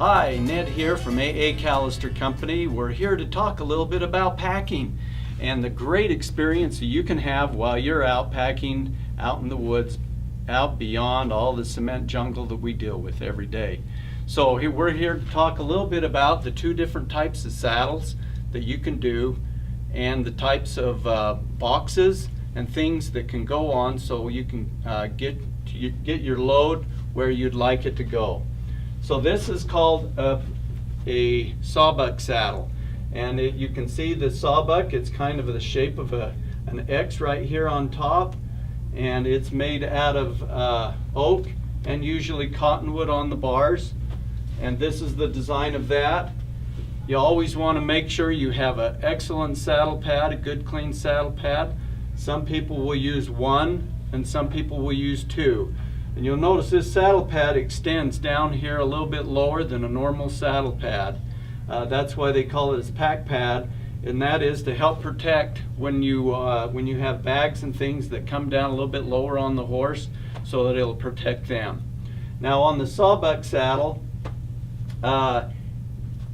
Hi, Ned here from AA Callister Company. We're here to talk a little bit about packing and the great experience that you can have while you're out packing out in the woods, out beyond all the cement jungle that we deal with every day. So we're here to talk a little bit about the two different types of saddles that you can do and the types of boxes and things that can go on so you can get your load where you'd like it to go. So this is called a sawbuck saddle, and you can see the sawbuck. It's kind of the shape of an X right here on top, and it's made out of oak and usually cottonwood on the bars, and this is the design of that. You always want to make sure you have an excellent saddle pad, a good clean saddle pad. Some people will use one and some people will use two. And you'll notice this saddle pad extends down here a little bit lower than a normal saddle pad. That's why they call it a pack pad, and that is to help protect when you have bags and things that come down a little bit lower on the horse, so that it'll protect them. Now on the sawbuck saddle,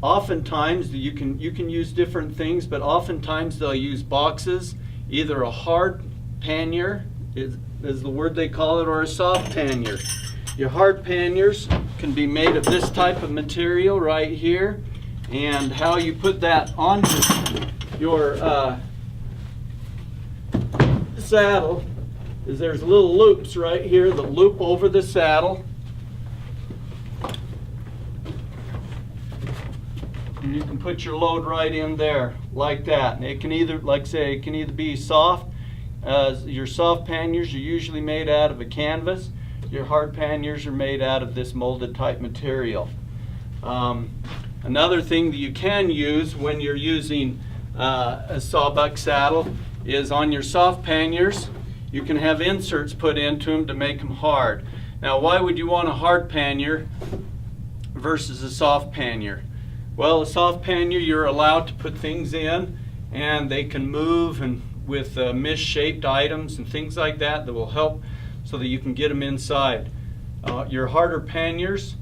oftentimes you can use different things, but oftentimes they'll use boxes, either a hard pannier is the word they call it, or a soft pannier. Your hard panniers can be made of this type of material right here, and how you put that onto your saddle is there's little loops right here that loop over the saddle, and you can put your load right in there like that. And it can either, like I say, it can either be soft. Your soft panniers are usually made out of a canvas. Your hard panniers are made out of this molded type material. Another thing that you can use when you're using a sawbuck saddle is on your soft panniers, you can have inserts put into them to make them hard. Now, why would you want a hard pannier versus a soft pannier? Well, a soft pannier, you're allowed to put things in and they can move, and with misshaped items and things like that will help so that you can get them inside. Your harder panniers,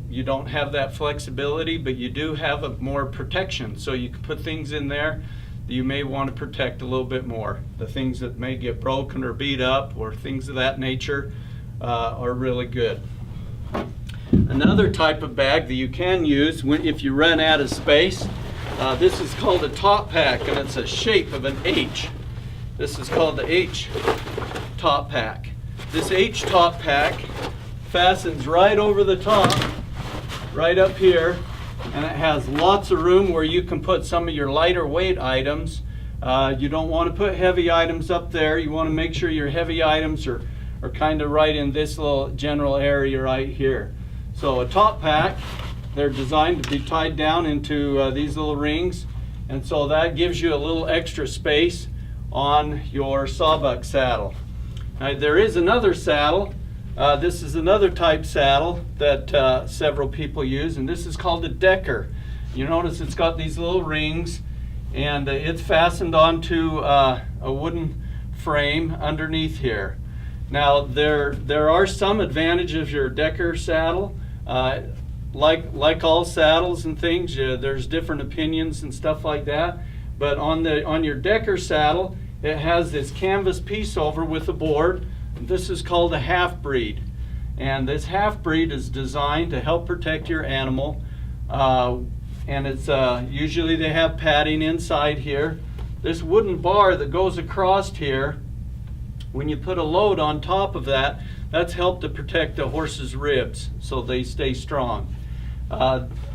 you don't have that flexibility, but you do have more protection, so you can put things in there that you may want to protect a little bit more. The things that may get broken or beat up or things of that nature are really good. Another type of bag that you can use if you run out of space, this is called a top pack, and it's a shape of an H. This is called the H top pack. This H top pack fastens right over the top, right up here, and it has lots of room where you can put some of your lighter weight items. You don't want to put heavy items up there. You want to make sure your heavy items are kind of right in this little general area right here. So a top pack, they're designed to be tied down into these little rings, and so that gives you a little extra space on your sawbuck saddle. Now, there is another saddle. This is another type saddle that several people use, and this is called a decker. You notice it's got these little rings, and it's fastened onto a wooden frame underneath here. Now, there are some advantages of your decker saddle. Like all saddles and things, there's different opinions and stuff like that. But on your decker saddle, it has this canvas piece over with a board. This is called a half-breed, and this half-breed is designed to help protect your animal. And it's usually they have padding inside here. This wooden bar that goes across here, when you put a load on top of that, that's helped to protect the horse's ribs so they stay strong.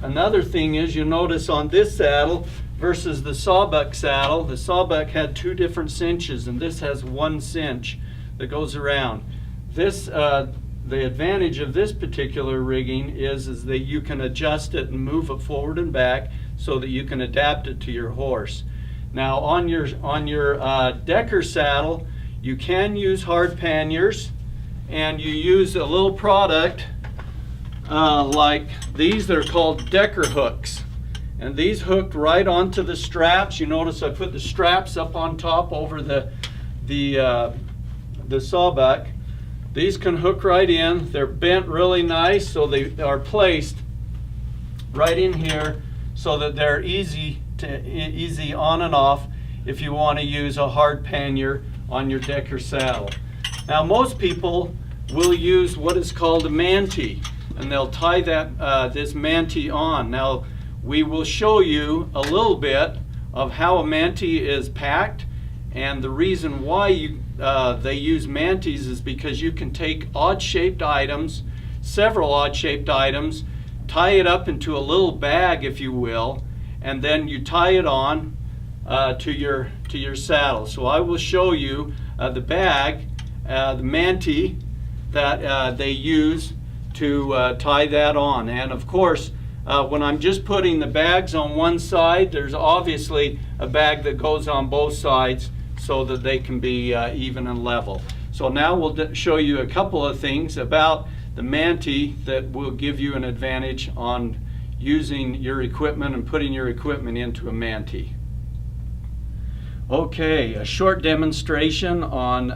Another thing is, you notice on this saddle versus the sawbuck saddle, the sawbuck had two different cinches, and this has one cinch that goes around. This, the advantage of this particular rigging is that you can adjust it and move it forward and back so that you can adapt it to your horse. Now on your decker saddle, you can use hard panniers, and you use a little product like these. They're called decker hooks, and these hooked right onto the straps. You notice I put the straps up on top over the sawbuck. These can hook right in. They're bent really nice, so they are placed right in here so that they're easy on and off if you want to use a hard pannier on your decker saddle. Now most people will use what is called a mantee, and they'll tie that this mantee on. Now we will show you a little bit of how a mantee is packed, and the reason why they use mantees is because you can take odd-shaped items, several odd-shaped items, tie it up into a little bag, if you will, and then you tie it on to your saddle. So I will show you the bag, the mantee that they use to tie that on. And of course, when I'm just putting the bags on one side, there's obviously a bag that goes on both sides so that they can be even and level. So now we'll show you a couple of things about the mantee that will give you an advantage on using your equipment and putting your equipment into a mantee. Okay, a short demonstration on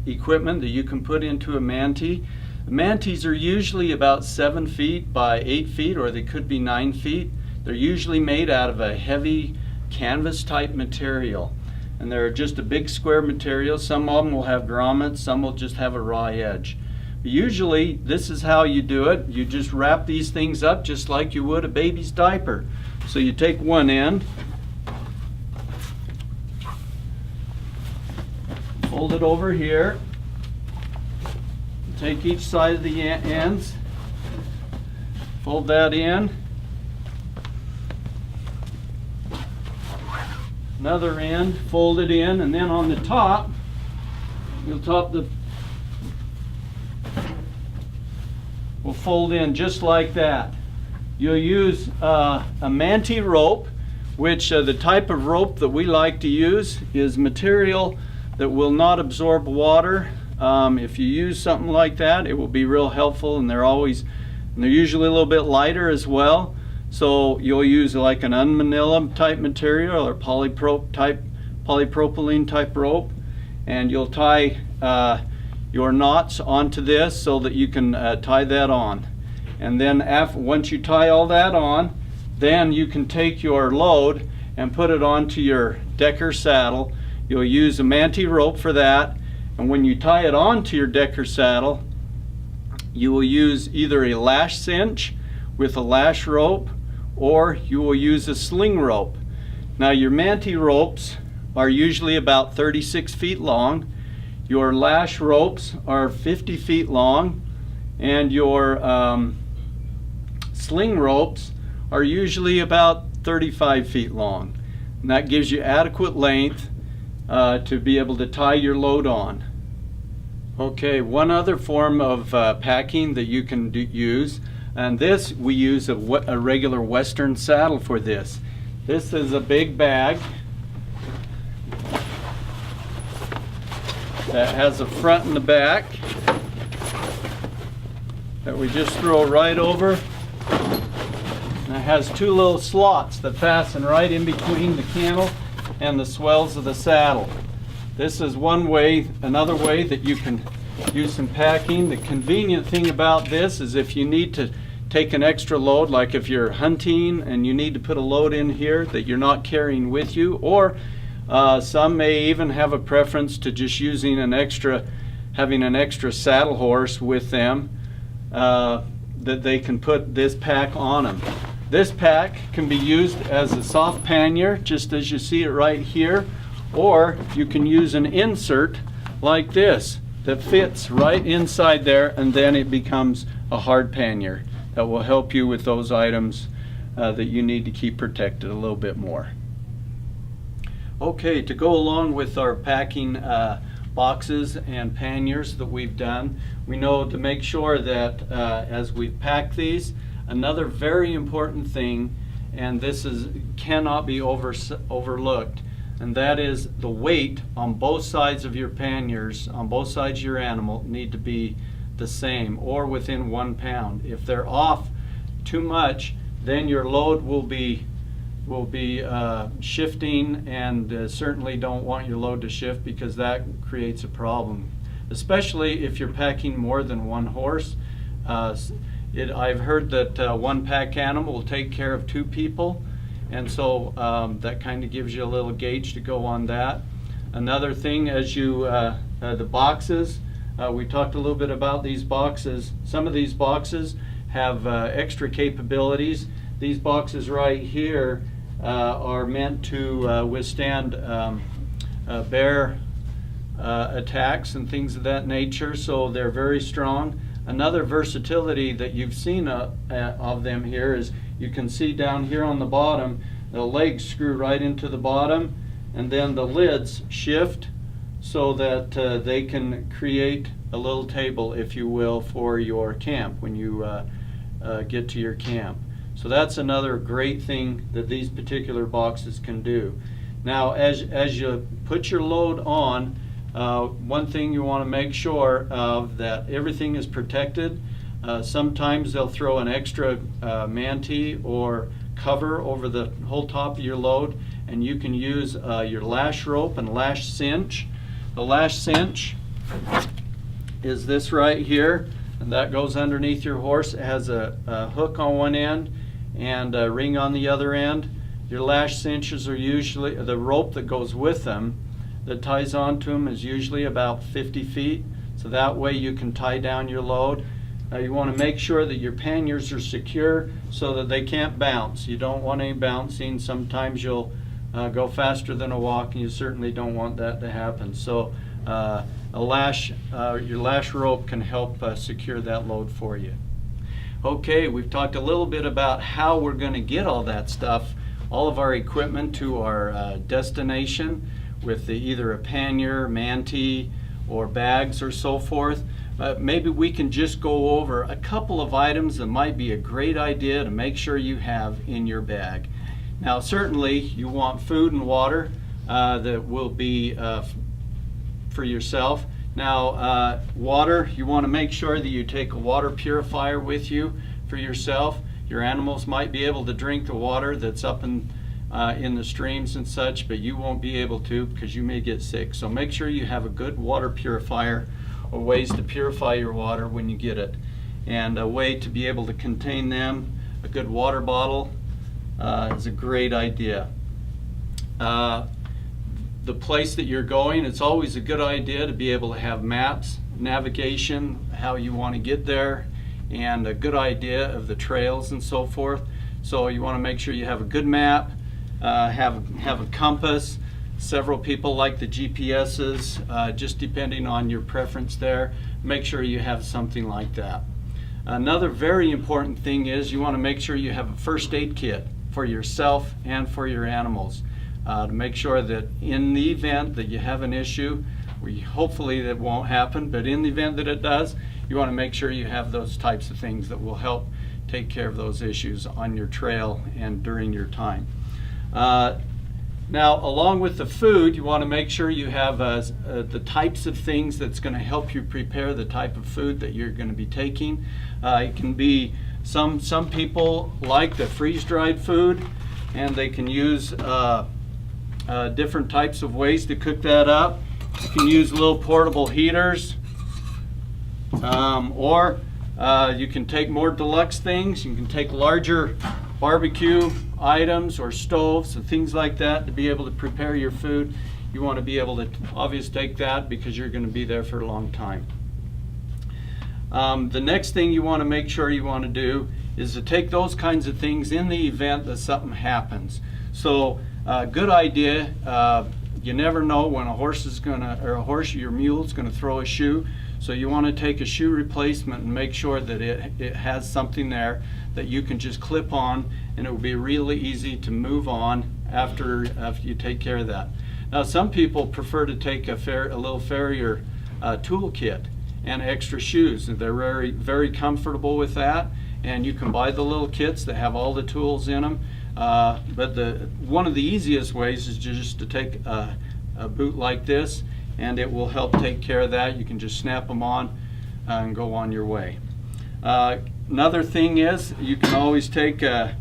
equipment that you can put into a mantee. The mantees are usually about 7 feet by 8 feet, or they could be 9 feet. They're usually made out of a heavy canvas type material, and they're just a big square material. Some of them will have grommets, some will just have a raw edge. But usually this is how you do it. You just wrap these things up just like you would a baby's diaper. So you take one end, fold it over here, take each side of the ends, fold that in, another end, fold it in, and then on the top, we'll fold in just like that. You'll use a mantee rope, which the type of rope that we like to use is material that will not absorb water. If you use something like that, it will be real helpful, and they're usually a little bit lighter as well. So you'll use like an unmanila type material or polypropylene type rope, and you'll tie your knots onto this so that you can tie that on. And then once you tie all that on, then you can take your load and put it onto your decker saddle. You'll use a mantee rope for that, and when you tie it onto your decker saddle, you will use either a lash cinch with a lash rope, or you will use a sling rope. Now your mantee ropes are usually about 36 feet long. Your lash ropes are 50 feet long, and your sling ropes are usually about 35 feet long. And that gives you adequate length to be able to tie your load on. Okay, one other form of packing that you can use, and this we use a regular Western saddle for this. This is a big bag that has a front and a back that we just throw right over. And it has two little slots that fasten right in between the cantle and the swells of the saddle. This is one way. Another way that you can use some packing. The convenient thing about this is if you need to take an extra load, like if you're hunting and you need to put a load in here that you're not carrying with you, or some may even have a preference to just having an extra saddle horse with them, that they can put this pack on them. This pack can be used as a soft pannier, just as you see it right here, or you can use an insert like this that fits right inside there, and then it becomes a hard pannier that will help you with those items that you need to keep protected a little bit more. Okay, to go along with our packing boxes and panniers that we've done, we know to make sure that as we pack these, another very important thing, and this cannot be overlooked, and that is the weight on both sides of your panniers, on both sides of your animal, need to be the same or within 1 pound. If they're off too much, then your load will be shifting, and certainly don't want your load to shift, because that creates a problem, especially if you're packing more than one horse. I've heard that one pack animal will take care of 2 people, and so that kind of gives you a little gauge to go on that. Another thing, as you the boxes, we talked a little bit about these boxes. Some of these boxes have extra capabilities. These boxes right here are meant to withstand bear attacks and things of that nature, so they're very strong. Another versatility that you've seen of them here is you can see down here on the bottom, the legs screw right into the bottom, and then the lids shift so that they can create a little table, if you will, for your camp when you get to your camp. So that's another great thing that these particular boxes can do. Now, as you put your load on, one thing you want to make sure of, that everything is protected. Sometimes they'll throw an extra mantee or cover over the whole top of your load, and you can use your lash rope and lash cinch. The lash cinch is this right here, and that goes underneath your horse. It has a hook on one end and a ring on the other end. Your lash cinches are usually, the rope that goes with them that ties onto them is usually about 50 feet, so that way you can tie down your load. You want to make sure that your panniers are secure so that they can't bounce. You don't want any bouncing. Sometimes you'll go faster than a walk, and you certainly don't want that to happen. So your lash rope can help secure that load for you. Okay, we've talked a little bit about how we're going to get all that stuff, all of our equipment, to our destination with either a pannier, mantee, or bags or so forth. Maybe we can just go over a couple of items that might be a great idea to make sure you have in your bag. Now, certainly you want food and water that will be for yourself. Now, water, you want to make sure that you take a water purifier with you for yourself. Your animals might be able to drink the water that's up in the streams and such, but you won't be able to because you may get sick. So make sure you have a good water purifier, or ways to purify your water when you get it, and a way to be able to contain them. A good water bottle is a great idea. The place that you're going, it's always a good idea to be able to have maps, navigation, how you want to get there, and a good idea of the trails and so forth. So you want to make sure you have a good map, have a compass. Several people like the GPSs, just depending on your preference there. Make sure you have something like that. Another very important thing is you want to make sure you have a first aid kit for yourself and for your animals, to make sure that in the event that you have an issue, hopefully that won't happen, but in the event that it does, you want to make sure you have those types of things that will help take care of those issues on your trail and during your time. Now, along with the food, you want to make sure you have the types of things that's going to help you prepare the type of food that you're going to be taking. It can be, some people like the freeze-dried food, and they can use different types of ways to cook that up. You can use little portable heaters, or you can take more deluxe things. You can take larger barbecue items or stoves and things like that to be able to prepare your food. You want to be able to obviously take that because you're going to be there for a long time. The next thing you want to make sure you want to do is to take those kinds of things in the event that something happens. So good idea. You never know when a horse is going to, or a horse, your mule is going to throw a shoe. So you want to take a shoe replacement and make sure that it has something there that you can just clip on, and it will be really easy to move on after you take care of that. Now, some people prefer to take a little Farrier tool kit and extra shoes, and they're very, very comfortable with that. And you can buy the little kits that have all the tools in them. But one of the easiest ways is just to take a boot like this, and it will help take care of that. You can just snap them on and go on your way. Another thing is you can always take a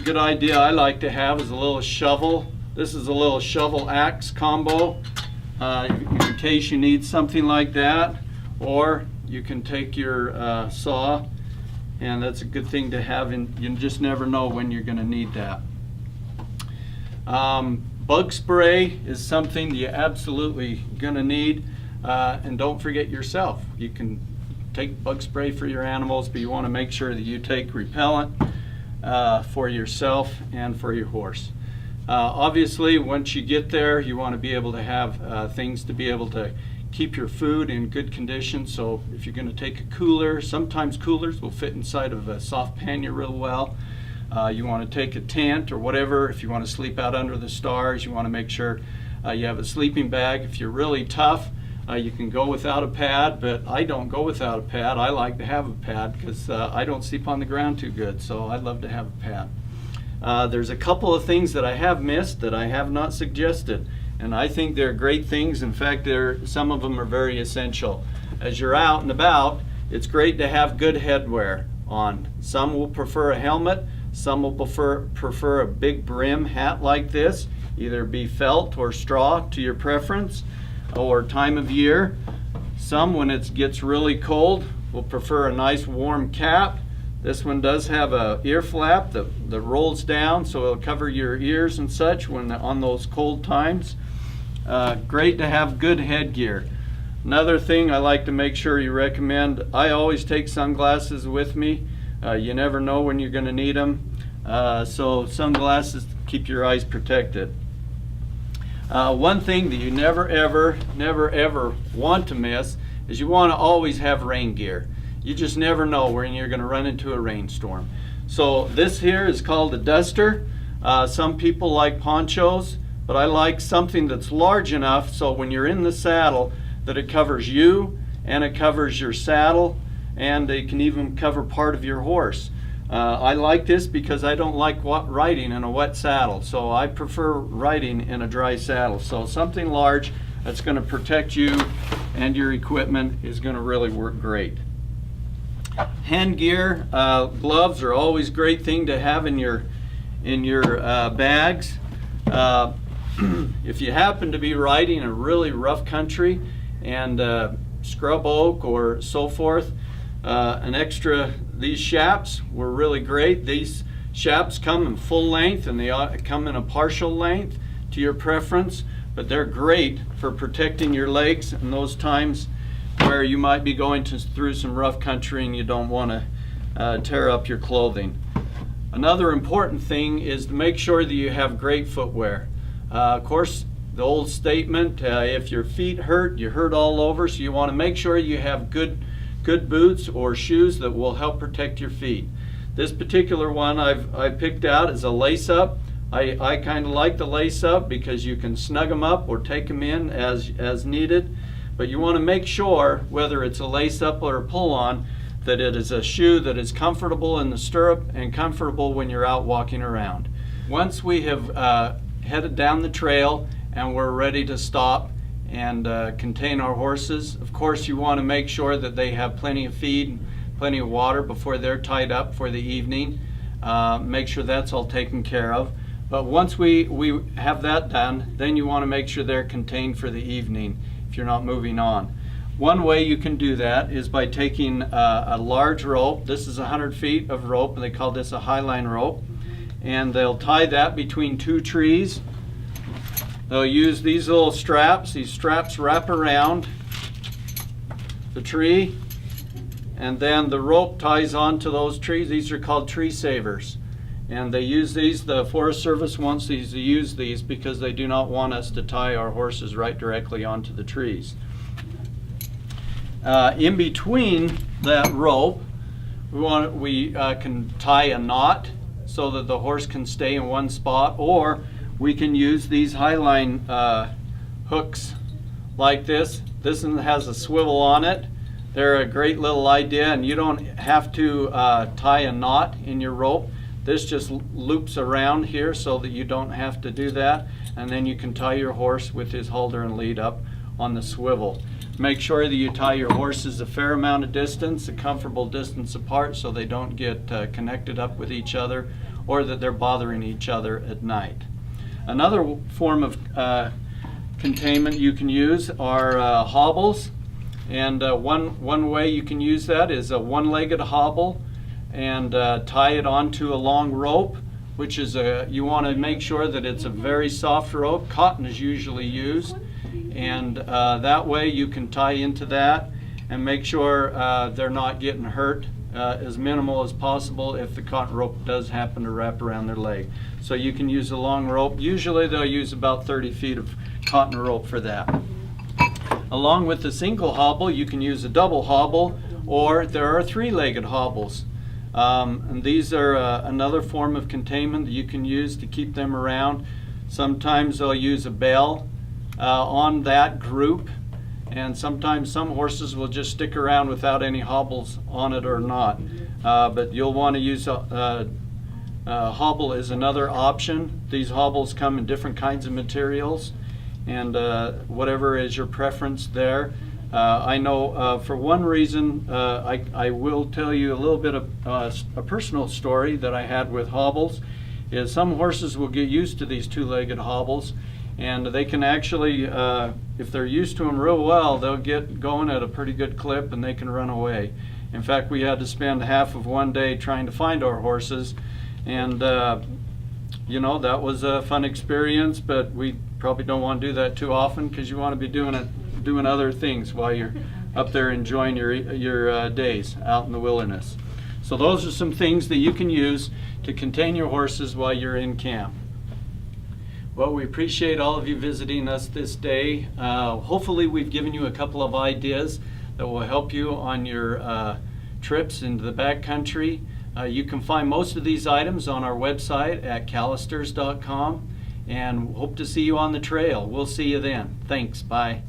good idea I like to have is a little shovel. This is a little shovel axe combo in case you need something like that, or you can take your saw, and that's a good thing to have, and you just never know when you're going to need that. Bug spray is something you're absolutely going to need, and don't forget yourself. You can take bug spray for your animals, but you want to make sure that you take repellent for yourself and for your horse. Obviously, once you get there, you want to be able to have things to be able to keep your food in good condition. So if you're going to take a cooler, sometimes coolers will fit inside of a soft pannier real well. You want to take a tent or whatever. If you want to sleep out under the stars, you want to make sure you have a sleeping bag. If you're really tough, you can go without a pad, but I don't go without a pad. I like to have a pad because I don't sleep on the ground too good, so I love to have a pad. There's a couple of things that I have missed that I have not suggested, and I think they're great things. In fact, some of them are very essential. As you're out and about, it's great to have good headwear on. Some will prefer a helmet. Some will prefer a big brim hat like this, either be felt or straw to your preference or time of year. Some, when it gets really cold, will prefer a nice warm cap. This one does have a ear flap that rolls down, so it'll cover your ears and such when on those cold times. Great to have good headgear. Another thing I like to make sure you recommend, I always take sunglasses with me. You never know when you're going to need them. So sunglasses keep your eyes protected. One thing that you never ever want to miss is you want to always have rain gear. You just never know when you're going to run into a rainstorm. So this here is called a duster. Some people like ponchos, but I like something that's large enough so when you're in the saddle that it covers you and it covers your saddle, and it can even cover part of your horse. I like this because I don't like riding in a wet saddle, so I prefer riding in a dry saddle. So something large that's going to protect you and your equipment is going to really work great. Hand gear, gloves are always a great thing to have in your bags. If you happen to be riding a really rough country and scrub oak or so forth, these shaps were really great. These shaps come in full length and they come in a partial length to your preference, but they're great for protecting your legs in those times where you might be going through some rough country and you don't want to tear up your clothing. Another important thing is to make sure that you have great footwear. Of course, the old statement, if your feet hurt, you hurt all over, so you want to make sure you have good boots or shoes that will help protect your feet. This particular one I picked out is a lace-up. I kind of like the lace-up because you can snug them up or take them in as needed. But you want to make sure, whether it's a lace-up or a pull-on, that it is a shoe that is comfortable in the stirrup and comfortable when you're out walking around. Once we have headed down the trail and we're ready to stop and contain our horses, of course you want to make sure that they have plenty of feed, plenty of water before they're tied up for the evening. Make sure that's all taken care of. But once we have that done, then you want to make sure they're contained for the evening if you're not moving on. One way you can do that is by taking a large rope. This is 100 feet of rope, and they call this a highline rope. And they'll tie that between two trees. They'll use these little straps. These straps wrap around the tree, and then the rope ties onto those trees. These are called tree savers. And they use these, the Forest Service wants these to use these because they do not want us to tie our horses right directly onto the trees. In between that rope, we can tie a knot so that the horse can stay in one spot, or we can use these highline hooks like this. This one has a swivel on it. They're a great little idea, and you don't have to tie a knot in your rope. This just loops around here so that you don't have to do that, and then you can tie your horse with his halter and lead up on the swivel. Make sure that you tie your horses a fair amount of distance, a comfortable distance apart, so they don't get connected up with each other or that they're bothering each other at night. Another form of containment you can use are hobbles. And one way you can use that is a one-legged hobble and tie it onto a long rope, which is you want to make sure that it's a very soft rope. Cotton is usually used, and that way you can tie into that and make sure they're not getting hurt, as minimal as possible if the cotton rope does happen to wrap around their leg. So you can use a long rope. Usually they'll use about 30 feet of cotton rope for that. Along with the single hobble, you can use a double hobble, or there are three-legged hobbles. And these are another form of containment that you can use to keep them around. Sometimes they'll use a bell on that group, and sometimes some horses will just stick around without any hobbles on it or not. But you'll want to use a hobble is another option. These hobbles come in different kinds of materials, and whatever is your preference there. I know for one reason, I will tell you a little bit of a personal story that I had with hobbles, is some horses will get used to these two-legged hobbles, and they can actually, if they're used to them real well, they'll get going at a pretty good clip and they can run away. In fact, we had to spend half of one day trying to find our horses, and you know, that was a fun experience, but we probably don't want to do that too often, because you want to be doing other things while you're up there enjoying your days out in the wilderness. So those are some things that you can use to contain your horses while you're in camp. Well, we appreciate all of you visiting us this day. Hopefully we've given you a couple of ideas that will help you on your trips into the backcountry. You can find most of these items on our website at callisters.com, and hope to see you on the trail. We'll see you then. Thanks. Bye.